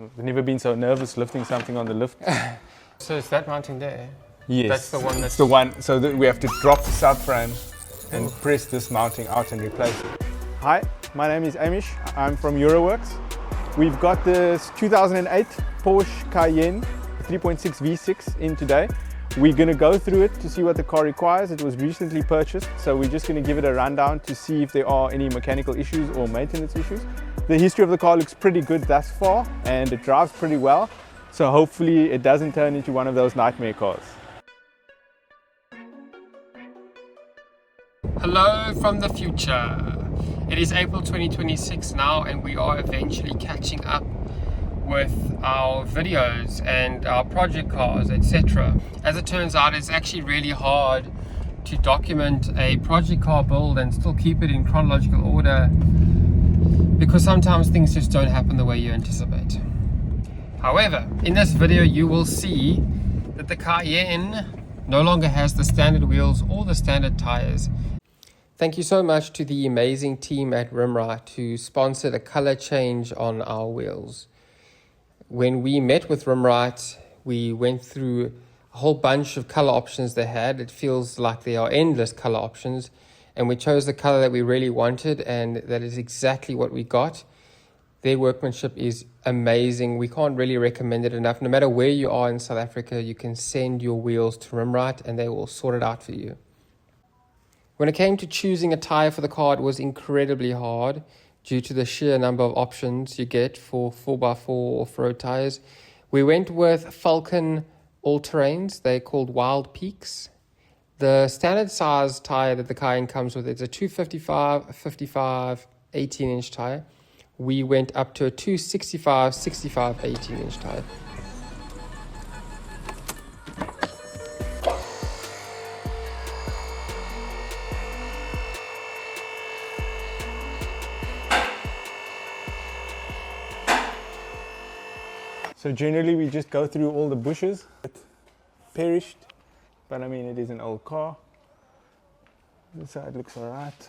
I've never been so nervous lifting something on the lift. So is that mounting there? Yes. That's the one It's the one. So we have to drop the subframe and press this mounting out and replace it. Hi, my name is Amish. I'm from Euroworks. We've got this 2008 Porsche Cayenne 3.6 V6 in today. We're going to go through it to see what the car requires. It was recently purchased, so we're just going to give it a rundown to see if there are any mechanical issues or maintenance issues. The history of the car looks pretty good thus far, and it drives pretty well. So hopefully it doesn't turn into one of those nightmare cars. Hello from the future. It is April 2026 now, and we are eventually catching up with our videos and our project cars, etc. As it turns out, it's actually really hard to document a project car build and still keep it in chronological order, because sometimes things just don't happen the way you anticipate. However, in this video you will see that the Cayenne no longer has the standard wheels or the standard tires. Thank you so much to the amazing team at Rimrite who sponsored a color change on our wheels. When we met with Rimrite, we went through a whole bunch of color options they had. It feels like there are endless color options, and we chose the color that we really wanted, and that is exactly what we got. Their workmanship is amazing. We can't really recommend it enough. No matter where you are in South Africa, you can send your wheels to Rimrite and they will sort it out for you. When it came to choosing a tire for the car, it was incredibly hard due to the sheer number of options you get for 4x4 off-road tires. We went with Falcon all-terrains. They're called Wild Peaks. The standard size tire that the Cayenne comes with is a 255, 55, 18-inch tire. We went up to a 265, 65, 18-inch tire. So generally we just go through all the bushes. It perished, but I mean it is an old car. This side looks alright.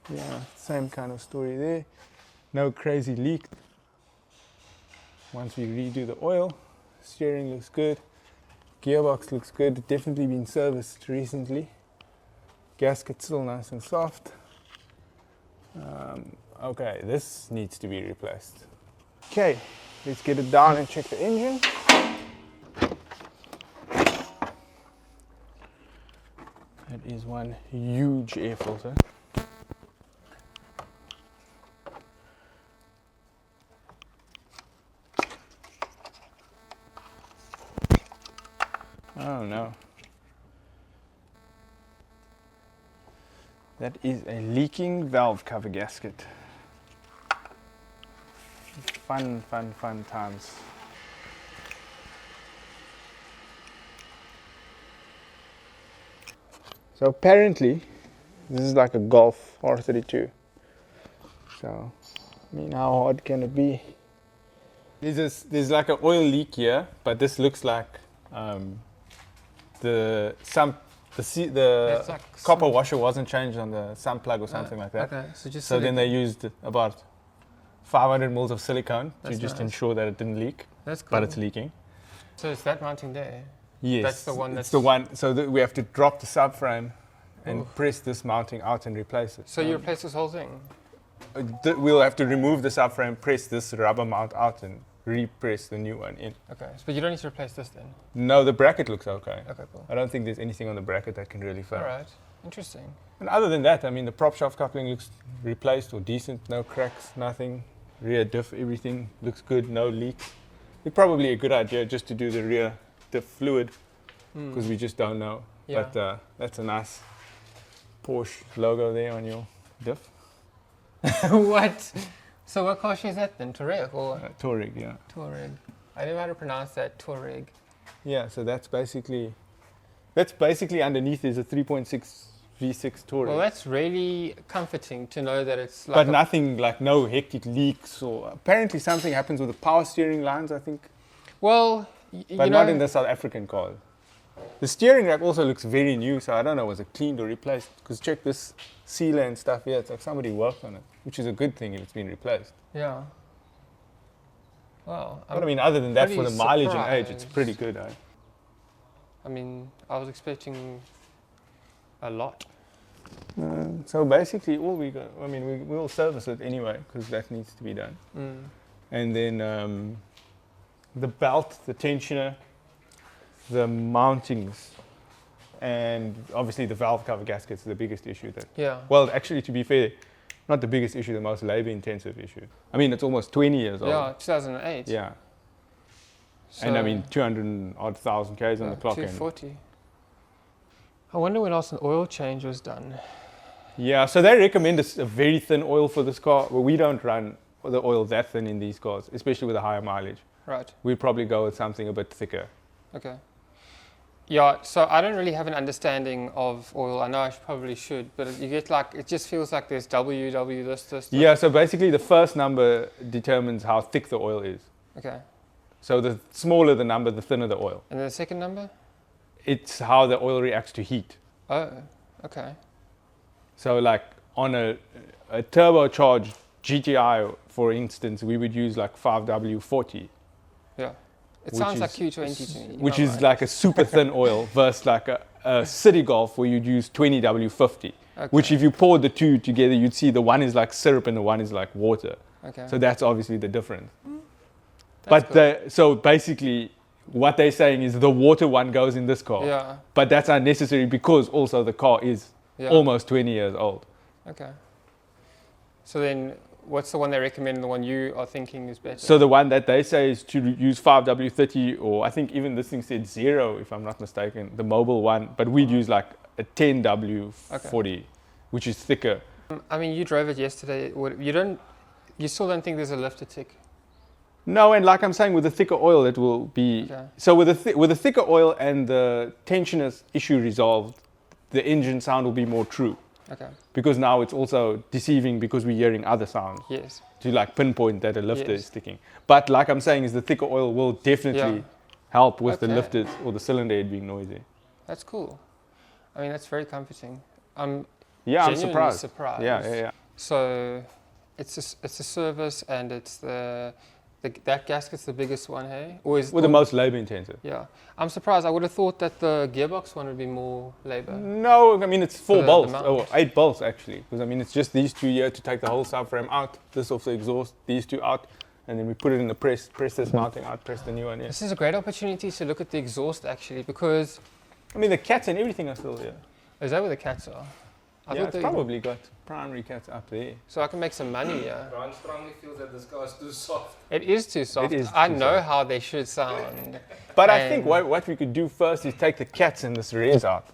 Yeah, same kind of story there. No crazy leak. Once we redo the oil, steering looks good. Gearbox looks good. Definitely been serviced recently. Gasket still nice and soft. Okay, this needs to be replaced. Okay, let's get it down and check the engine. That is one huge air filter. Oh no. That is a leaking valve cover gasket. Fun times. So apparently, this is like a Golf R32. So, I mean, how hard can it be? There's like an oil leak here, but this looks like the copper washer wasn't changed on the sump plug or something like that. Okay, so then they used about 500 mils of silicone to just ensure that it didn't leak. That's cool. But it's leaking. So is that mounting there? Yes. That's the one. It's the one. So we have to drop the subframe and press this mounting out and replace it. So you replace this whole thing? We'll have to remove the subframe, press this rubber mount out, and repress the new one in. Okay, but you don't need to replace this then? No, the bracket looks okay. Okay, cool. I don't think there's anything on the bracket that can really fail. All right, interesting. And other than that, I mean, the prop shaft coupling looks replaced or decent, no cracks, nothing. Rear diff, everything looks good, no leaks. It's probably a good idea just to do the rear diff fluid, because we just don't know. Yeah. But that's a nice Porsche logo there on your diff. What? So what car is that then? Touareg or? Touareg, yeah. Touareg. I don't know how to pronounce that. Touareg. Yeah, so that's basically underneath is a 3.6 V6 Touareg. Well, that's really comforting to know that it's like. But nothing like no hectic leaks, or apparently something happens with the power steering lines, I think. Well, but not in the South African car. The steering rack also looks very new, so I don't know, was it cleaned or replaced? Because check this sealer and stuff here, it's like somebody worked on it. which is a good thing if it's been replaced. Yeah. Wow. But I mean, other than that, for pretty the mileage and age, it's surprised. pretty good. Eh? I mean, I was expecting a lot. So basically, all we got, I mean, we'll service it anyway because that needs to be done. And then the belt, the tensioner, the mountings, and obviously the valve cover gaskets are the biggest issue. Well, actually, to be fair, not the biggest issue, the most labor-intensive issue. I mean, it's almost 20 years old. Yeah, 2008. Yeah. So And I mean, 200,000 Ks on the clock. 240. I wonder when last an oil change was done. Yeah, so they recommend a very thin oil for this car. Well, we don't run the oil that thin in these cars, especially with a higher mileage. Right. We'd probably go with something a bit thicker. Okay. Yeah, so I don't really have an understanding of oil. I know I probably should, but you get like, it just feels like there's W, this. Yeah, so basically the first number determines how thick the oil is. Okay. So the smaller the number, the thinner the oil. And then the second number? It's how the oil reacts to heat. Oh, okay. So like on a turbocharged GTI, for instance, we would use like 5W40. Yeah. It sounds like Q20 to me. Which is like a super thin oil versus like a City Golf where you'd use 20W50. Okay. Which if you poured the two together, you'd see the one is like syrup and the one is like water. Okay. So that's obviously the difference. That's But so basically what they're saying is the water one goes in this car. Yeah. But that's unnecessary because also the car is almost 20 years old. Okay. So then what's the one they recommend and the one you are thinking is better? So the one that they say is to use 5W30, or I think even this thing said 0 if I'm not mistaken, the mobile one, but we'd use like a 10W40, which is thicker. I mean, you drove it yesterday. You still don't think there's a lifter tick? No, and like I'm saying, with the thicker oil, it will be. Okay. So with the thicker oil and the tensioner issue resolved, the engine sound will be more true. Okay. Because now it's also deceiving because we're hearing other sounds. Yes. To like pinpoint that a lifter is sticking. But like I'm saying, is the thicker oil will definitely help with the lifters or the cylinder head being noisy. That's cool. I mean, that's very comforting. I'm I'm genuinely surprised. Yeah. So it's a service, and it's that gasket's the biggest one, hey? The most labor intensive. Yeah. I'm surprised. I would have thought that the gearbox one would be more labor. No, I mean, it's 4 bolts, or 8 bolts actually. Because I mean, it's just these two here to take the whole subframe out, this off the exhaust, these two out, and then we put it in the press this mounting out, press the new one in. This is a great opportunity to look at the exhaust actually, because I mean, the cats and everything are still here. Is that where the cats are? I thought it's probably got primary cats up there. So I can make some money, yeah. Brian strongly feels that this car is too soft. It is too soft. I know how they should sound. But I think what we could do first is take the cats and this res out.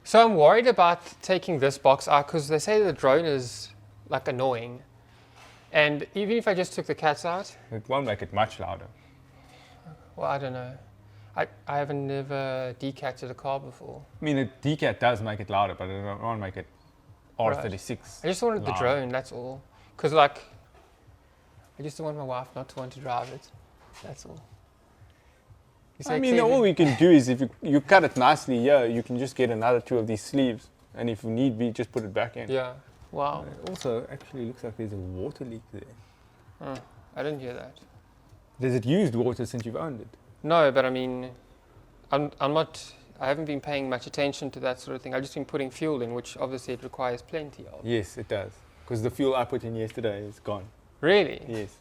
So I'm worried about taking this box out because they say the drone is like annoying. And even if I just took the cats out, it won't make it much louder. Well, I don't know. I haven't never decatted a car before. I mean, a decat does make it louder, but it won't make it R36. Right. I just wanted the drone, that's all. Because like, I just don't want my wife not to want to drive it. That's all. I mean, all we can do is if you cut it nicely here, you can just get another 2 of these sleeves. And if need be, just put it back in. Yeah. Wow. It also actually looks like there's a water leak there. I didn't hear that. Has it used water since you've owned it? No, but I mean, I haven't been paying much attention to that sort of thing. I've just been putting fuel in, which obviously it requires plenty of. Yes, it does. Because the fuel I put in yesterday is gone. Really? Yes.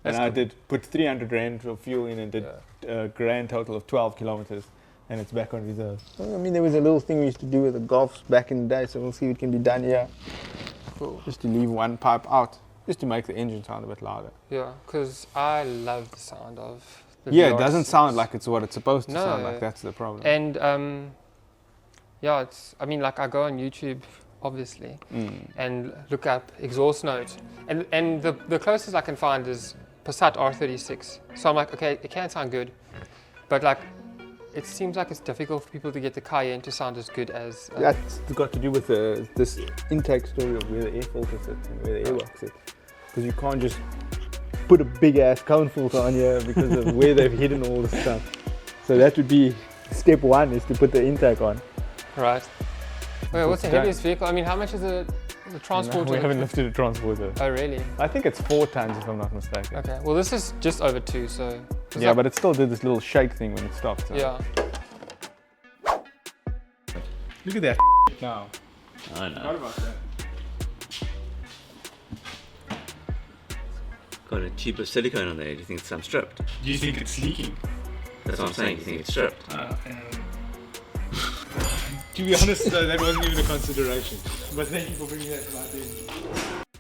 That's and I cool. did put 300 Rand of fuel in and did a grand total of 12 kilometers. And it's back on reserve. Well, I mean, there was a little thing we used to do with the Golfs back in the day, so we'll see if it can be done here. Cool. Just to leave one pipe out, just to make the engine sound a bit louder. Yeah, because I love the sound of the Yeah, it VR6. doesn't sound like it's what it's supposed to sound like. That's the problem. And I mean, like I go on YouTube, obviously, and look up exhaust note, and the closest I can find is Passat R36. So I'm like, okay, it can sound good, but like, it seems like it's difficult for people to get the Cayenne to sound as good as. That's got to do with this intake story of where the air filter sits and where the airbox sits, because you can't just put a big ass cone filter on here because of where they've hidden all the stuff. So that would be step 1, is to put the intake on. Right. Wait, what's the heaviest vehicle? I mean, how much is a The transporter. We haven't lifted a transporter. Oh, really? I think it's 4 tons if I'm not mistaken. Okay, well this is just over 2, so... Yeah, but it still did this little shake thing when it stopped. So. Yeah. Look at that now. I know. What about that? Got a tube of silicone on there. Do you think it's stripped? Do you think it's leaking? That's what I'm saying. Do you think it's stripped? To be honest, that wasn't even a consideration. But thank you for bringing that to my attention.